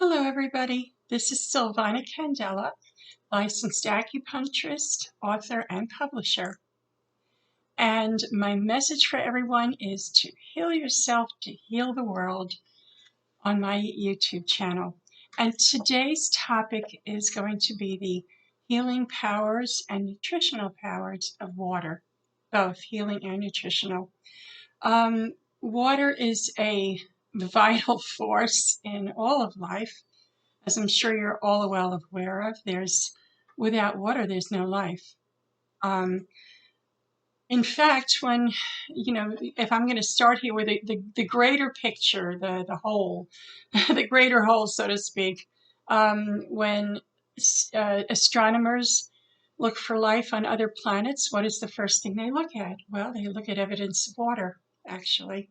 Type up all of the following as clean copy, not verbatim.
Hello, everybody. This is Sylvana Candela, licensed acupuncturist, author, and publisher. And my message for everyone is to heal yourself, to heal the world on my YouTube channel. And today's topic is going to be the healing powers and nutritional powers of water, both healing and nutritional. Water is a vital force in all of life. As I'm sure you're all well aware of, without water, there's no life. In fact, if I'm going to start here with the greater picture, the whole, the greater whole, so to speak, when astronomers look for life on other planets, what is the first thing they look at? Well, they look at evidence of water, actually,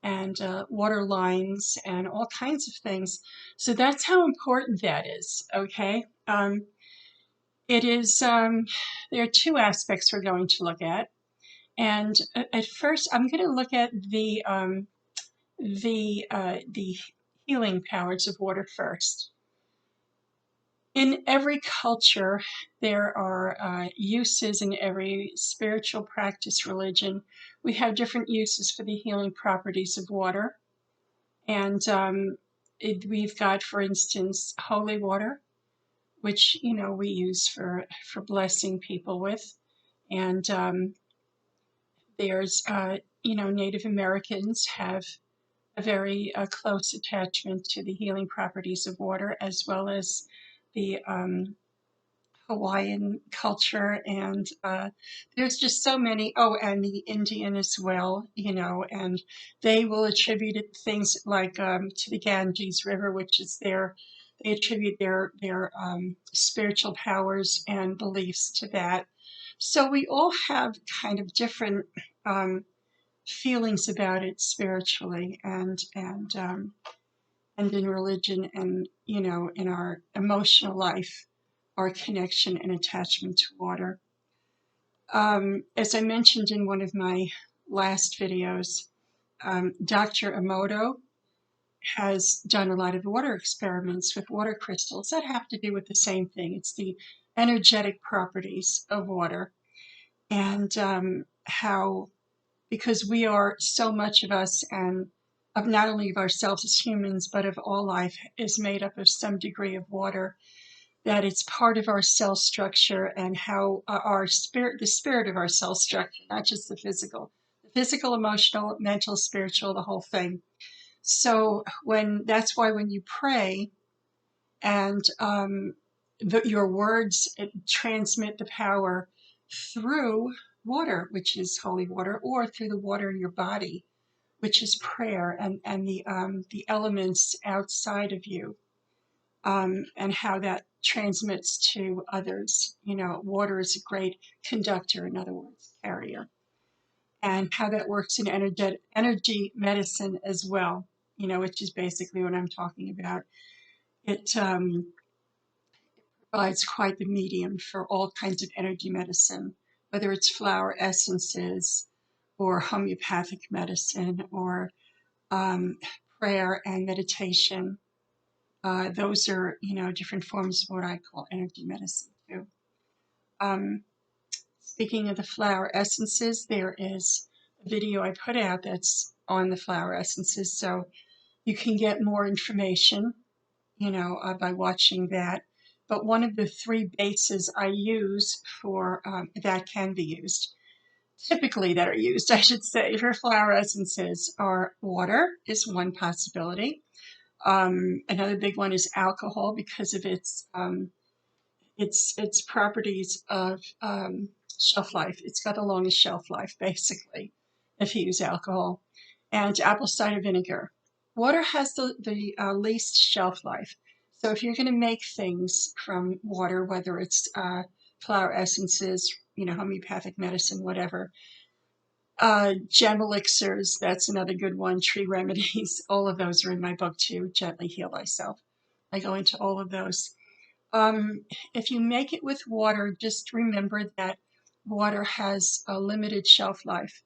and water lines and all kinds of things. So that's how important that is, okay? It is, there are two aspects we're going to look at. And at first, I'm going to look at the healing powers of water first. In every culture, there are uses in every spiritual practice, religion. We have different uses for the healing properties of water. And we've got, for instance, holy water, which, we use for blessing people with. And there's, Native Americans have a very close attachment to the healing properties of water, as well as the Hawaiian culture, and there's just so many. Oh, and the Indian as well, and they will attribute things like to the Ganges River, which is they attribute their spiritual powers and beliefs to that. So we all have kind of different feelings about it spiritually and in religion and in our emotional life, our connection and attachment to water. As I mentioned in one of my last videos, Dr. Emoto has done a lot of water experiments with water crystals that have to do with the same thing. It's the energetic properties of water and how, because we are so much of us and of not only of ourselves as humans, but of all life is made up of some degree of water, that it's part of our cell structure and how the spirit of our cell structure, not just the physical, emotional, mental, spiritual, the whole thing. So that's why when you pray and your words transmit the power through water, which is holy water, or through the water in your body, which is prayer and the elements outside of you, and how that transmits to others. Water is a great conductor, in other words, carrier, and how that works in energy medicine as well, which is basically what I'm talking about. It provides quite the medium for all kinds of energy medicine, whether it's flower essences or homeopathic medicine or prayer and meditation. Those are, different forms of what I call energy medicine too. Speaking of the flower essences, there is a video I put out that's on the flower essences, so you can get more information, by watching that. But one of the three bases I use for that can be used, typically that are used, I should say, for flower essences are water is one possibility. Another big one is alcohol because of its properties of shelf life. It's got the longest shelf life, basically, if you use alcohol. And apple cider vinegar. Water has the least shelf life. So if you're going to make things from water, whether it's flower essences, homeopathic medicine, whatever, gem elixirs, that's another good one, tree remedies, all of those are in my book too, Gently Heal Thyself. I go into all of those. If you make it with water, just remember that water has a limited shelf life.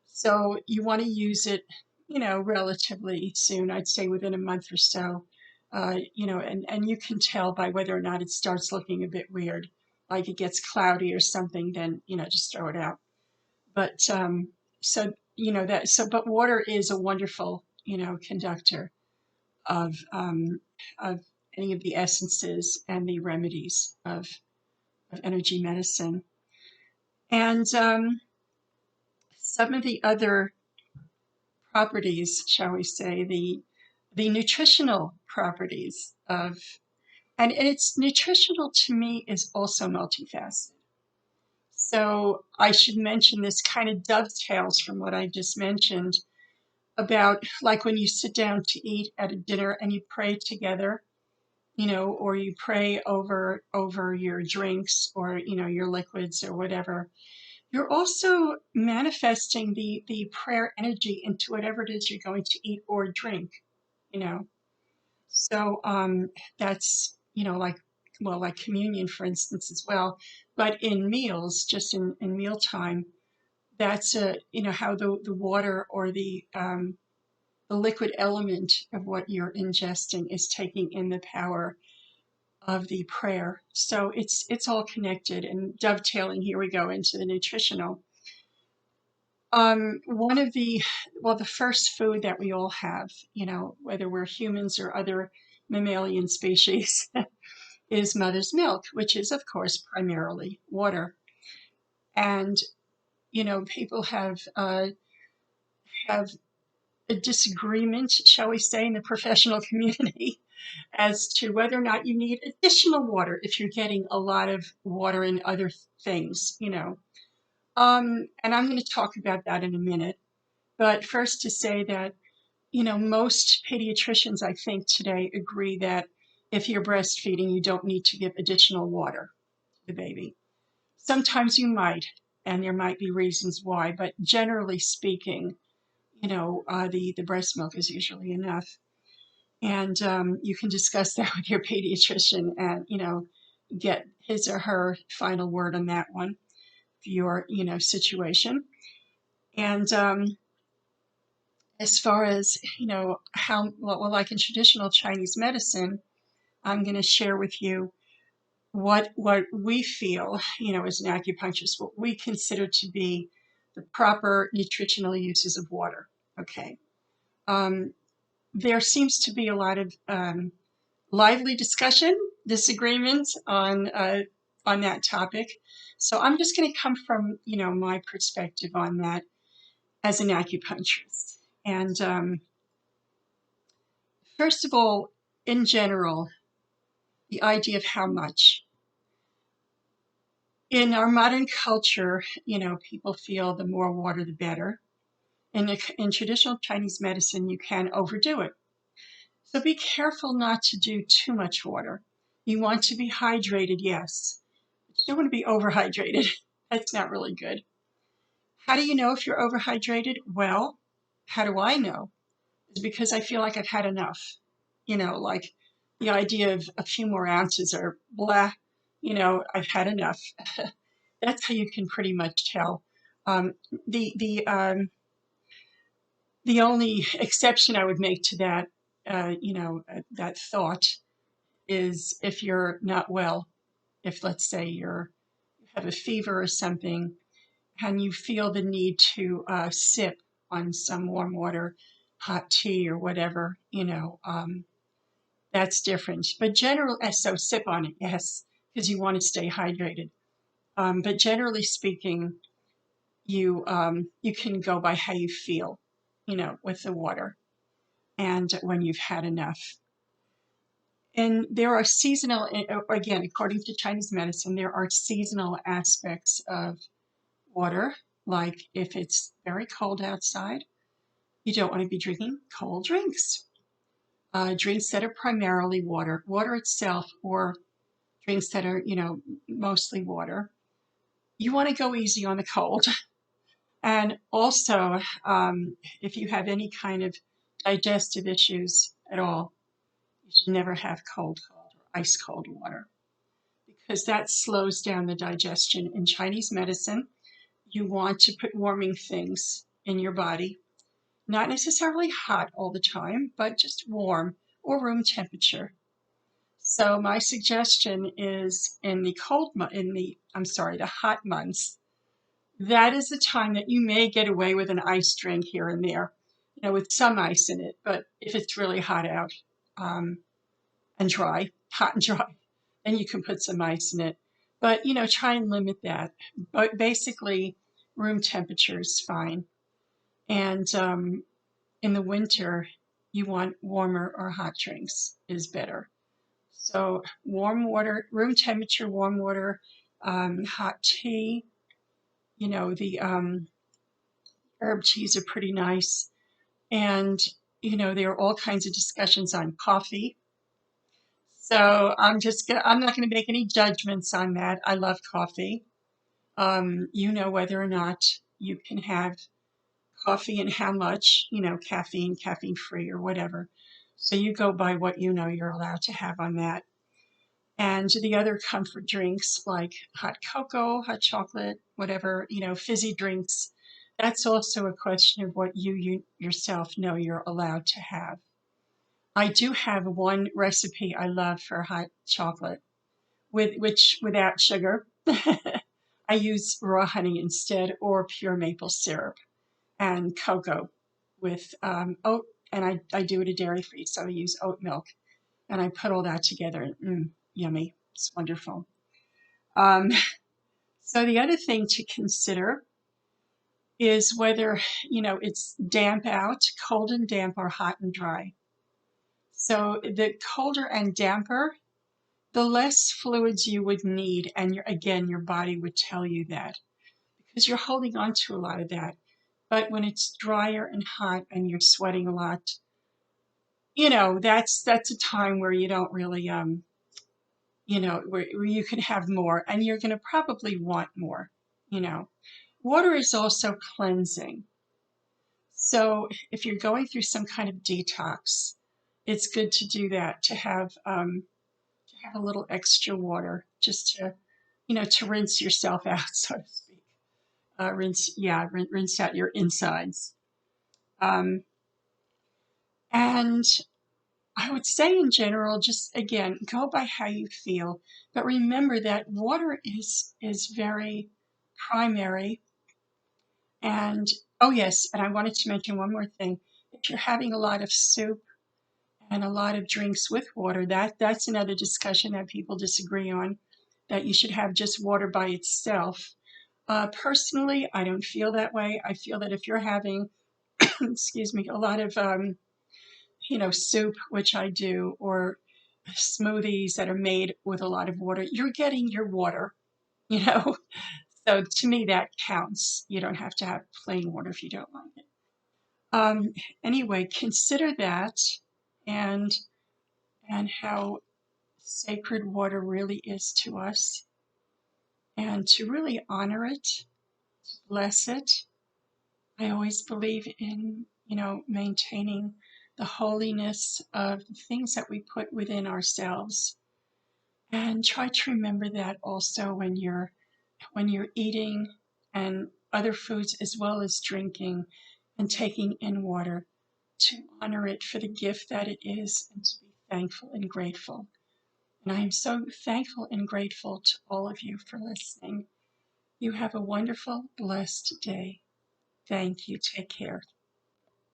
So you want to use it, relatively soon. I'd say within a month or so and you can tell by whether or not it starts looking a bit weird, like it gets cloudy or something, then, just throw it out. But so, but water is a wonderful, conductor of any of the essences and the remedies of energy medicine. And some of the other properties, shall we say, the nutritional properties of, and it's nutritional to me is also multifaceted. So I should mention this kind of dovetails from what I just mentioned about like when you sit down to eat at a dinner and you pray together, or you pray over your drinks or, your liquids or whatever. You're also manifesting the prayer energy into whatever it is you're going to eat or drink, you know. So that's, like communion, for instance, as well. But in meals, just in mealtime, that's how the water or the liquid element of what you're ingesting is taking in the power of the prayer. So it's all connected and dovetailing. Here we go into the nutritional. One of the first food that we all have, whether we're humans or other mammalian species, is mother's milk, which is, of course, primarily water. And, people have a disagreement, shall we say, in the professional community as to whether or not you need additional water if you're getting a lot of water in other things. And I'm going to talk about that in a minute. But first to say that, most pediatricians, I think, today agree that if you're breastfeeding, you don't need to give additional water to the baby. Sometimes you might, and there might be reasons why, but generally speaking, the breast milk is usually enough. And you can discuss that with your pediatrician and, get his or her final word on that one for your, situation. And as far as, like in traditional Chinese medicine, I'm going to share with you what we feel, as an acupuncturist, what we consider to be the proper nutritional uses of water. Okay. There seems to be a lot of lively discussion, disagreement on that topic. So I'm just going to come from, my perspective on that as an acupuncturist. And first of all, in general, the idea of how much. In our modern culture, people feel the more water, the better. In traditional Chinese medicine, you can overdo it. So be careful not to do too much water. You want to be hydrated, yes, but you don't want to be overhydrated. That's not really good. How do you know if you're overhydrated? Well, how do I know? It's because I feel like I've had enough. Like the idea of a few more ounces or blah, I've had enough. That's how you can pretty much tell. Um, the the um, the only exception I would make to that thought is if you're not well. If let's say you have a fever or something, and you feel the need to sip on some warm water, hot tea, or whatever, that's different. But so sip on it, yes, because you want to stay hydrated. But generally speaking, you can go by how you feel, with the water and when you've had enough. And there are seasonal, again, according to Chinese medicine, there are seasonal aspects of water. Like if it's very cold outside, you don't want to be drinking cold drinks. Drinks that are primarily water itself, or drinks that are, mostly water. You want to go easy on the cold. And also, if you have any kind of digestive issues at all, you should never have cold or ice cold water because that slows down the digestion. In Chinese medicine, you want to put warming things in your body, not necessarily hot all the time, but just warm or room temperature. So my suggestion is in the the hot months, that is the time that you may get away with an ice drink here and there, with some ice in it. But if it's really hot out, um, and dry, hot and dry, then you can put some ice in it. But, try and limit that. But basically, room temperature is fine. And in the winter, you want warmer or hot drinks is better. So warm water, room temperature, warm water, hot tea. The herb teas are pretty nice. And, there are all kinds of discussions on coffee. So I'm not going to make any judgments on that. I love coffee. Whether or not you can have coffee and how much, caffeine, caffeine free or whatever. So you go by what you're allowed to have on that. And the other comfort drinks like hot cocoa, hot chocolate, whatever, fizzy drinks, that's also a question of what you yourself know you're allowed to have. I do have one recipe I love for hot chocolate, without sugar. I use raw honey instead, or pure maple syrup and cocoa with oat, and I do it a dairy free, so I use oat milk, and I put all that together. Yummy. It's wonderful. Um, so the other thing to consider is whether, it's damp out, cold and damp, or hot and dry. So the colder and damper, the less fluids you would need, and your body would tell you that because you're holding on to a lot of that. But when it's drier and hot and you're sweating a lot, that's a time where you don't really where you can have more, and you're going to probably want more. You know, water is also cleansing. So if you're going through some kind of detox, it's good to do that, to have a little extra water just to rinse yourself out, so to speak. Rinse out your insides. Um, and I would say in general, just again, go by how you feel. But remember that water is very primary. And oh yes, and I wanted to mention one more thing. If you're having a lot of soup and a lot of drinks with water, that's another discussion that people disagree on, that you should have just water by itself. Personally, I don't feel that way. I feel that if you're having, excuse me, a lot of, soup, which I do, or smoothies that are made with a lot of water, you're getting your water, you know. So to me, that counts. You don't have to have plain water if you don't like it. Um, anyway, consider that, and how sacred water really is to us, and to really honor it, to bless it. I always believe in, maintaining the holiness of the things that we put within ourselves. And try to remember that also when you're eating and other foods as well as drinking and taking in water, to honor it for the gift that it is and to be thankful and grateful. And I am so thankful and grateful to all of you for listening. You have a wonderful, blessed day. Thank you. Take care.